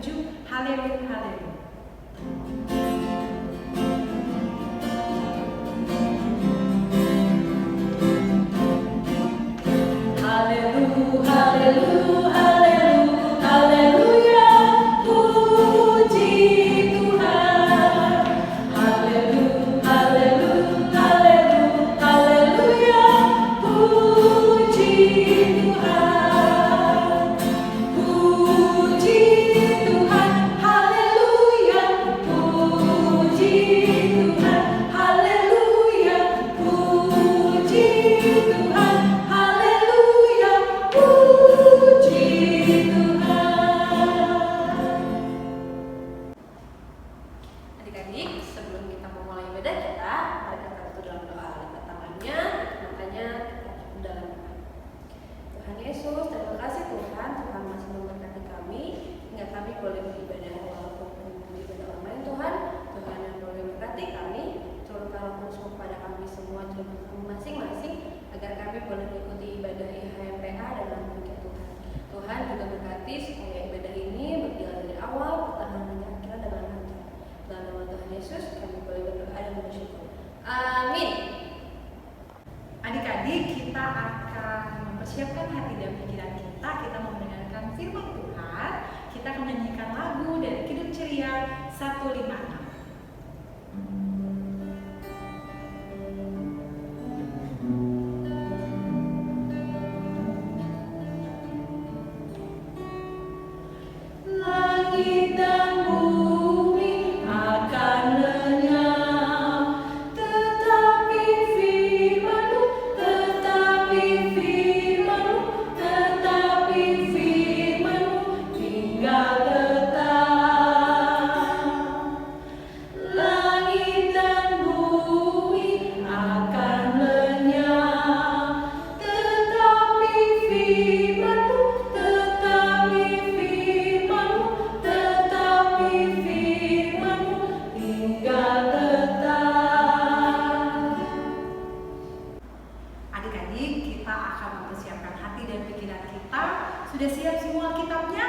7. Haleluya, haleluya. Haleluya, haleluya, haleluya, haleluya, puji Tuhan. Haleluya, haleluya, haleluya, haleluya, puji Tuhan. Puji Tuhan, haleluya, puji Tuhan, haleluya, puji Tuhan, haleluya, puji Tuhan. Adik-adik, sebelum kita memulai ibadah kita, mari kita bersatu dalam doa. Lipat tangannya, matanya kita dalam doa. Tuhan Yesus, terima kasih Tuhan, Tuhan masih memberkati kami hingga kami boleh beribadah walaupun beribadah online Tuhan. Tuhan yang boleh memberkati kami, turunkan Roh Kudus kepada kami semua di rumah kami masing-masing agar kami boleh mengikuti ibadah IHMPA dalam berkat Tuhan. Tuhan juga berkati supaya ibadah ini berjalan dari awal, pertengahan hingga akhir dengan lancar. Dalam nama Tuhan Yesus kami boleh berdoa dan bersyukur. Amin. Adik-adik, kita akan mempersiapkan hati dan pikiran kita. Kita mau mendengarkan firman Tuhan. Kita akan menyanyikan lagu dari Kidung Ceria 156. Langit dan bumi akan lenyap, tetapi firman-Mu, tetapi firman-Mu, tetapi firman-Mu tinggal tetap. Langit dan bumi akan lenyap, tetapi firman-Mu, tetapi firman-Mu, tetapi firman-Mu tinggal tetap. Adik-adik, kita akan mempersiapkan hati dan pikiran kita. Sudah siap semua kitabnya?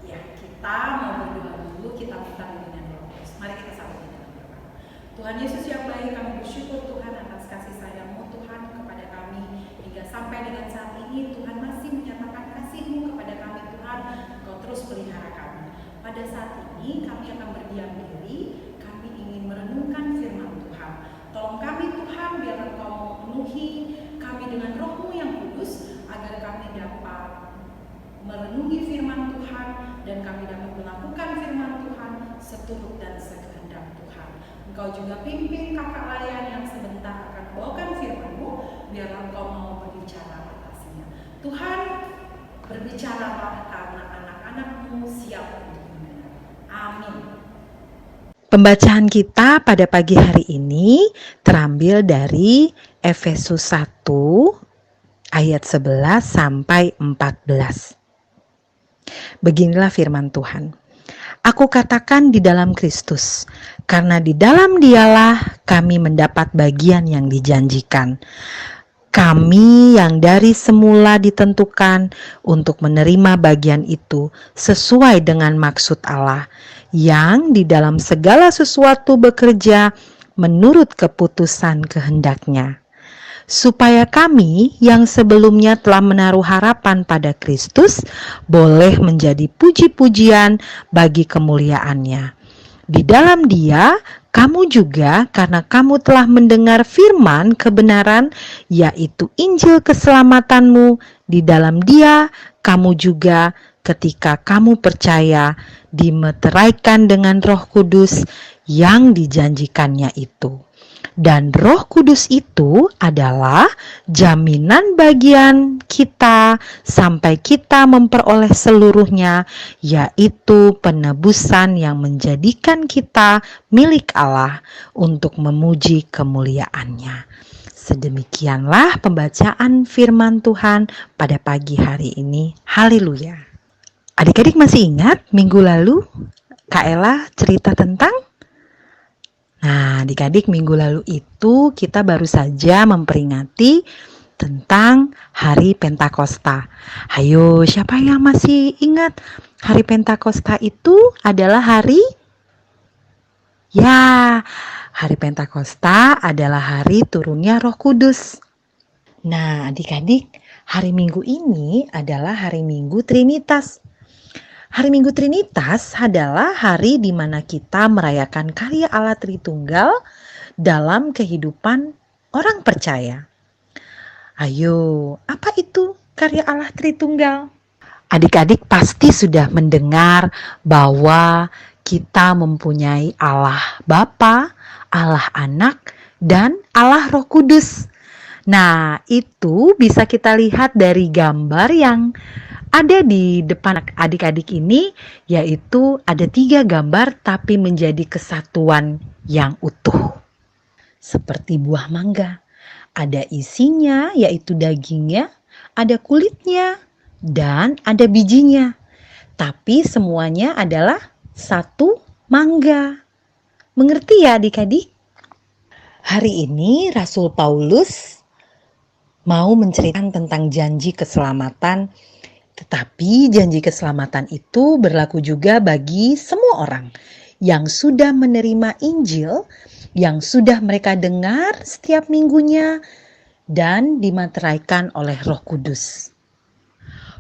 Ya, kita mau berdoa dulu, kita minta bimbingan Roh Kudus. Mari kita sambut dengan doa. Tuhan Yesus yang baik, kami bersyukur Tuhan atas kasih sayang-Mu Tuhan kepada kami. Hingga sampai dengan saat ini Tuhan masih menyatakan kasih-Mu kepada kami Tuhan. Engkau terus pelihara kami. Pada saat ini kami akan berdiam diri, kami ingin merenungkan firman Tuhan. Tolong kami Tuhan, biar Engkau memenuhi kami dengan Roh-Mu yang kudus, agar kami dapat merenungi firman Tuhan dan kami dapat melakukan firman Tuhan seturut dan sekehendak Tuhan. Engkau juga pimpin kakak layan yang sebentar akan membawakan firman-Mu, biar Engkau mau berbicara atasnya. Tuhan, berbicaralah karena anak-anak-Mu siap untuk mendengar. Amin. Pembacaan kita pada pagi hari ini terambil dari Efesus 1 ayat 11 sampai 14. Beginilah firman Tuhan. Aku katakan di dalam Kristus, karena di dalam Dialah kami mendapat bagian yang dijanjikan. Kami yang dari semula ditentukan untuk menerima bagian itu sesuai dengan maksud Allah, yang di dalam segala sesuatu bekerja menurut keputusan kehendak-Nya, supaya kami yang sebelumnya telah menaruh harapan pada Kristus boleh menjadi puji-pujian bagi kemuliaan-Nya. Di dalam Dia, kamu juga karena kamu telah mendengar firman kebenaran, yaitu Injil keselamatan-Mu, di dalam Dia kamu juga ketika kamu percaya dimeteraikan dengan Roh Kudus yang dijanjikannya itu. Dan Roh Kudus itu adalah jaminan bagian kita sampai kita memperoleh seluruhnya, yaitu penebusan yang menjadikan kita milik Allah untuk memuji kemuliaan-Nya. Sedemikianlah pembacaan firman Tuhan pada pagi hari ini. Haleluya. Adik-adik masih ingat minggu lalu Kak Ella cerita tentang? Nah, adik-adik minggu lalu itu kita baru saja memperingati tentang hari Pentakosta. Ayo, siapa yang masih ingat hari Pentakosta itu adalah hari Pentakosta adalah hari turunnya Roh Kudus. Nah, adik-adik, hari Minggu ini adalah hari Minggu Trinitas. Hari Minggu Trinitas adalah hari di mana kita merayakan karya Allah Tritunggal dalam kehidupan orang percaya. Ayo, apa itu karya Allah Tritunggal? Adik-adik pasti sudah mendengar bahwa kita mempunyai Allah Bapa, Allah Anak, dan Allah Roh Kudus. Nah, itu bisa kita lihat dari gambar yang ada di depan adik-adik ini, yaitu ada 3 gambar tapi menjadi kesatuan yang utuh. Seperti buah mangga, ada isinya yaitu dagingnya, ada kulitnya, dan ada bijinya. Tapi semuanya adalah satu mangga. Mengerti ya adik-adik? Hari ini Rasul Paulus mau menceritakan tentang janji keselamatan, tetapi janji keselamatan itu berlaku juga bagi semua orang yang sudah menerima Injil, yang sudah mereka dengar setiap minggunya dan dimateraikan oleh Roh Kudus.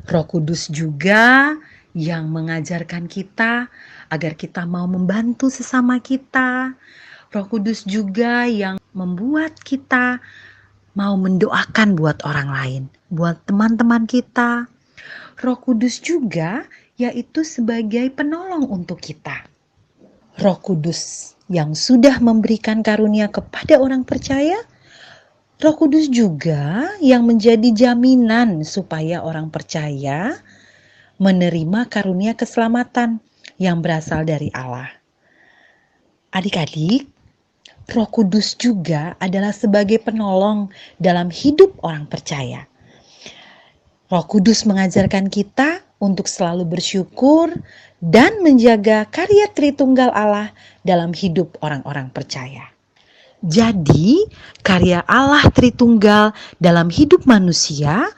Roh Kudus juga yang mengajarkan kita agar kita mau membantu sesama kita. Roh Kudus juga yang membuat kita mau mendoakan buat orang lain, buat teman-teman kita. Roh Kudus juga yaitu sebagai penolong untuk kita. Roh Kudus yang sudah memberikan karunia kepada orang percaya, Roh Kudus juga yang menjadi jaminan supaya orang percaya menerima karunia keselamatan yang berasal dari Allah. Adik-adik, Roh Kudus juga adalah sebagai penolong dalam hidup orang percaya. Roh Kudus mengajarkan kita untuk selalu bersyukur dan menjaga karya Tritunggal Allah dalam hidup orang-orang percaya. Jadi, karya Allah Tritunggal dalam hidup manusia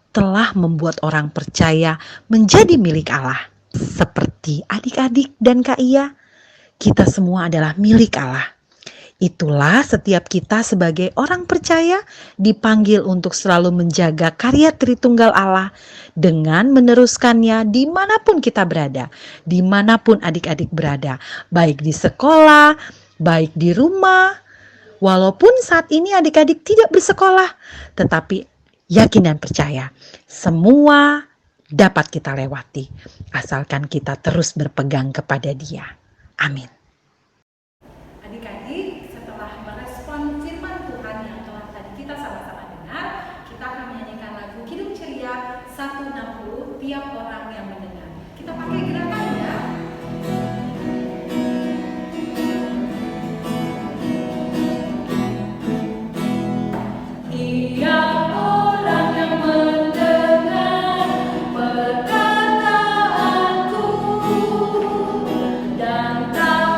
telah membuat orang percaya menjadi milik Allah. Seperti adik-adik dan Kak Iya, kita semua adalah milik Allah. Itulah setiap kita sebagai orang percaya dipanggil untuk selalu menjaga karya Tritunggal Allah dengan meneruskannya dimanapun kita berada, dimanapun adik-adik berada, baik di sekolah, baik di rumah. Walaupun saat ini adik-adik tidak bersekolah, tetapi yakin dan percaya, semua dapat kita lewati, asalkan kita terus berpegang kepada Dia. Amin. Adik-adik, setelah merespon firman Tuhan yang telah tadi kita sama-sama dengar, kita akan menyanyikan lagu Kidung Ceria 160 tiap orang yang mendengar. Kita pakai gerakan ya. Tiap orang yang mendengar perkataanku dan tahu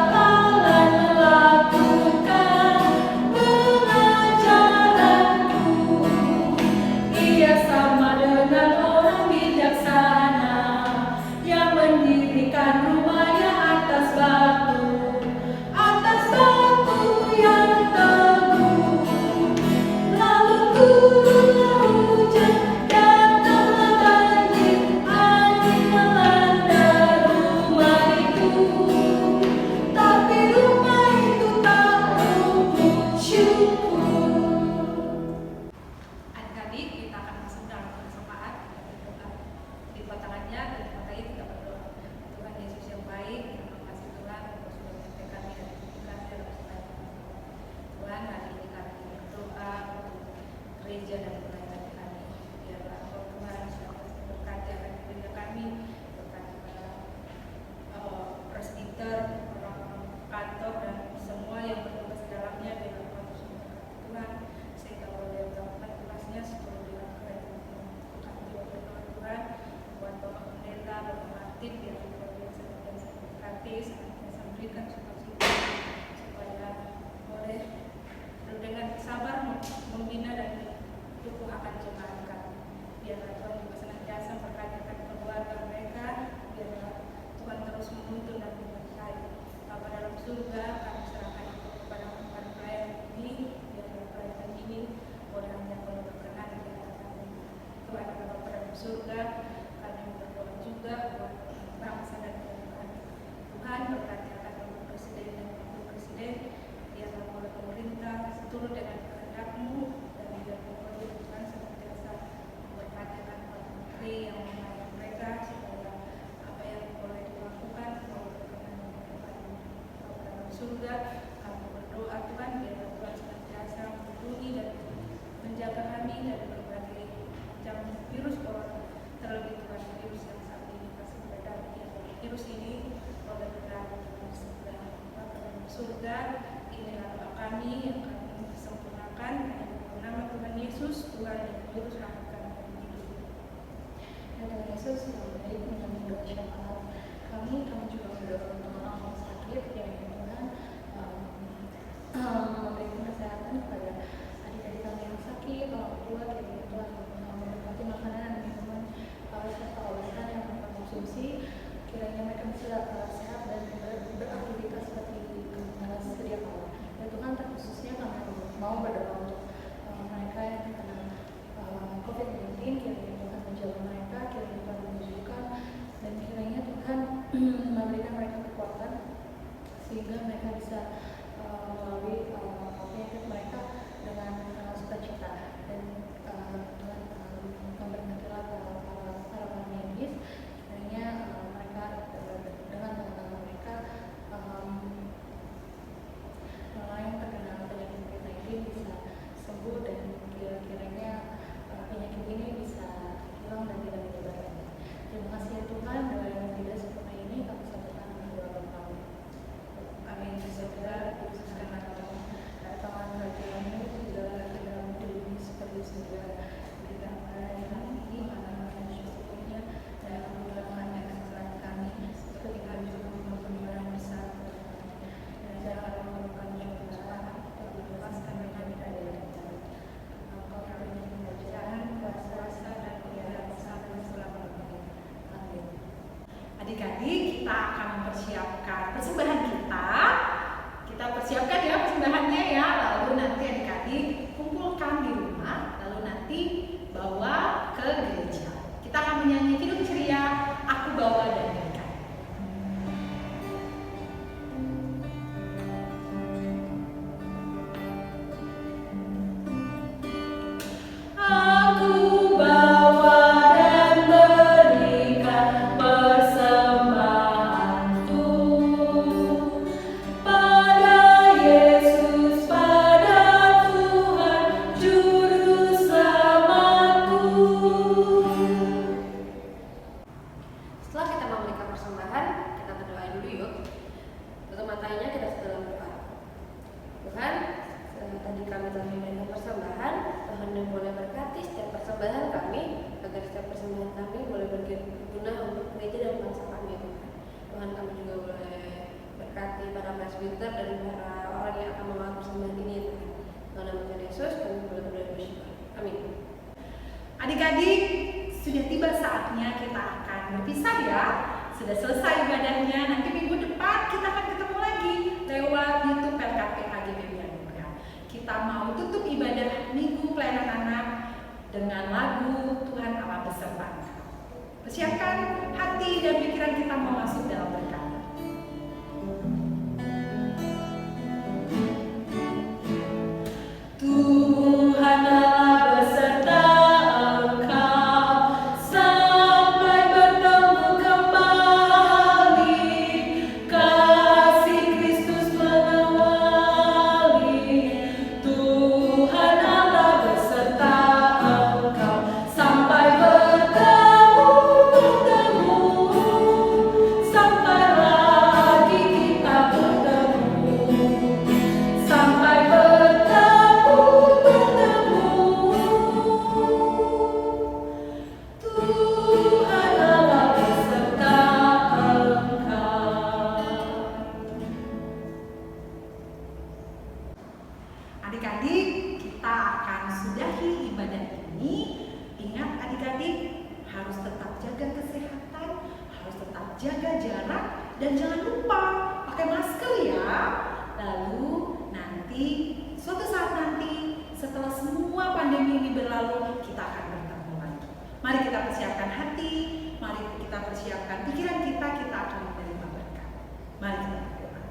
surga, kami serahkan itu kepada pelayan ini, biarlah pelayan ini boleh hanya boleh berkenan di hadapan kami. Kepada Bapa di surga, kami berdoa juga buat bangsa dan negara kami. Tuhan berkati akan Bapak Presiden dan Wakil Presiden, biarlah boleh pemerintah seturut dengan kehendak-Mu dan biarlah boleh Tuhan senantiasa memberkati akan para menteri yang melayani mereka supaya apa yang boleh dilakukan boleh berkenan di hadapan-Mu. Bapa di surga, kami berdoa Tuhan biarlah Tuhan senantiasa melindungi dan menjaga kami dari berbagai macam virus corona, terlebih Tuhan virus yang saat ini masih beredar. Virus ini boleh berada di sebelah Bapa di surga. Inilah doa kami yang kami sempurnakan hanya dalam nama Tuhan Yesus, Tuhan dan Juru Selamat kami yang hidup. Dan Tuhan Yesus yang baik menjamin doa syafaat kami juga berdoa untuk orang-orang sakit yang Tuhan memberikan kesehatan kepada adik-adik kami yang sakit, orang tua, kiranya Tuhan memberkati makanan dan minuman serta obat yang mereka konsumsi, kiranya mereka bisa sehat dan beraktivitas seperti sedia kala. Dan Tuhan terkhususnya kami mau berdoa untuk mereka yang terkena COVID-19, kiranya Tuhan menjaga mereka, kiranya Tuhan menyembuhkan, dan kiranya Tuhan memberikan mereka kekuatan sehingga mereka bisa melalui penyakit mereka dengan sukacita. Dan Tuhan memberkatilah para medis, kiranya mereka dengan teman-teman mereka orang yang terkena penyakit COVID-19 bisa sembuh dan kiranya penyakit ini bisa hilang dan tidak menyebar lagi. Terima kasih ya Tuhan, doa yang tidak sempurna ini kami sampaikan dengan doa Bapa. Amin. Segera diusahakan tangan kerajaan-Mu segala dalam diri seperti sedia di dalam ini mana yang syukurnya dan kemudahan yang kesalahan kami seperti kami juga mempermudah besar dan jangan menemukan kesalahan dan lepaskan kami dari Engkau yang kerajaan, kuasa dan kemuliaan sampai selama-lamanya. Amin. Adik-adik, kita akan mempersiapkan persembahan kita. Kita persiapkan ya persembahannya ya. Lalu nanti adik-adik kumpulkan di rumah. Lalu nanti bawa ke gereja. Kita akan menyanyi hidup ceria, aku bawa damai. Aku bawa dan berikan persembahanku pada Yesus, pada Tuhan Juru Selamatku. Setelah kita memberikan persembahan, kita berdoa dulu yuk. Tutup matanya, kita sedang berdoa. Tuhan, tadi kami telah memberikan persembahan, Tuhan yang boleh berkati setiap persembahan kami, agar setiap persembahan kami boleh berguna untuk gereja dan bangsa kami ya Tuhan. Tuhan, kami juga boleh berkati para presbiter dan para orang yang akan membawa persembahan ini ya Tuhan. Dalam nama Tuhan Yesus kami boleh berdoa dan bersyukur. Amin. Adik-adik, sudah tiba saatnya kita akan berpisah ya. Sudah selesai ibadahnya. Nanti minggu depan kita akan ketemu lagi lewat YouTube LKP AGBB Anugerah. Kita mau tutup ibadah Minggu Pelayanan Anak dengan lagu Tuhan Allah beserta Engkau. Persiapkan hati dan pikiran kita mau masuk dalam berkat. Tuhan Allah beserta Engkau sampai bertemu kembali, kasih Kristus mengawali. Tuhan Allah beserta Engkau sampai bertemu sampai berlalu, kita akan bertemu lagi. Mari kita persiapkan hati, mari kita persiapkan pikiran kita akan menerima berkat. Mari kita berdoa.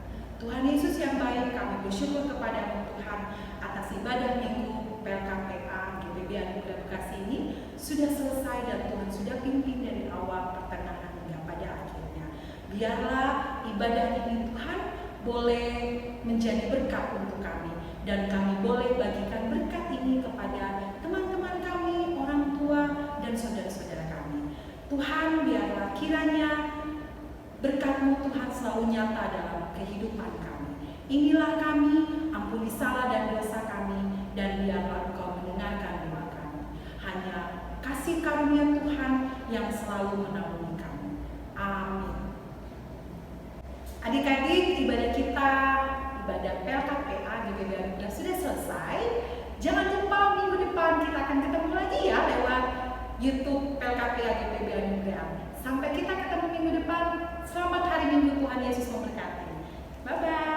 Tuhan Yesus yang baik, kami bersyukur kepadamu Tuhan atas ibadah minggu PLKPA GBB Anugerah Bekasi ini sudah selesai dan Tuhan sudah pimpin dari awal, pertengahan hingga pada akhirnya. Biarlah ibadah ini Tuhan boleh menjadi berkat untuk kami dan kami boleh bagikan berkat ini kepada teman-teman kami, orang tua dan saudara-saudara kami. Tuhan, biarlah kiranya berkat-Mu Tuhan selalu nyata dalam kehidupan kami. Inilah kami, ampuni salah dan dosa kami, dan biarlah Engkau mendengarkan doa kami. Hanya kasih karunia Tuhan yang selalu menaungi kami. Amin. Adik-adik, ibadah kita, ibadah PLKPA GBB Anugerah sudah selesai. Jangan lupa minggu depan kita akan ketemu lagi ya lewat YouTube PLKPA GBB Anugerah. Sampai kita ketemu minggu depan. Selamat hari Minggu, Tuhan Yesus memberkati. Bye-bye.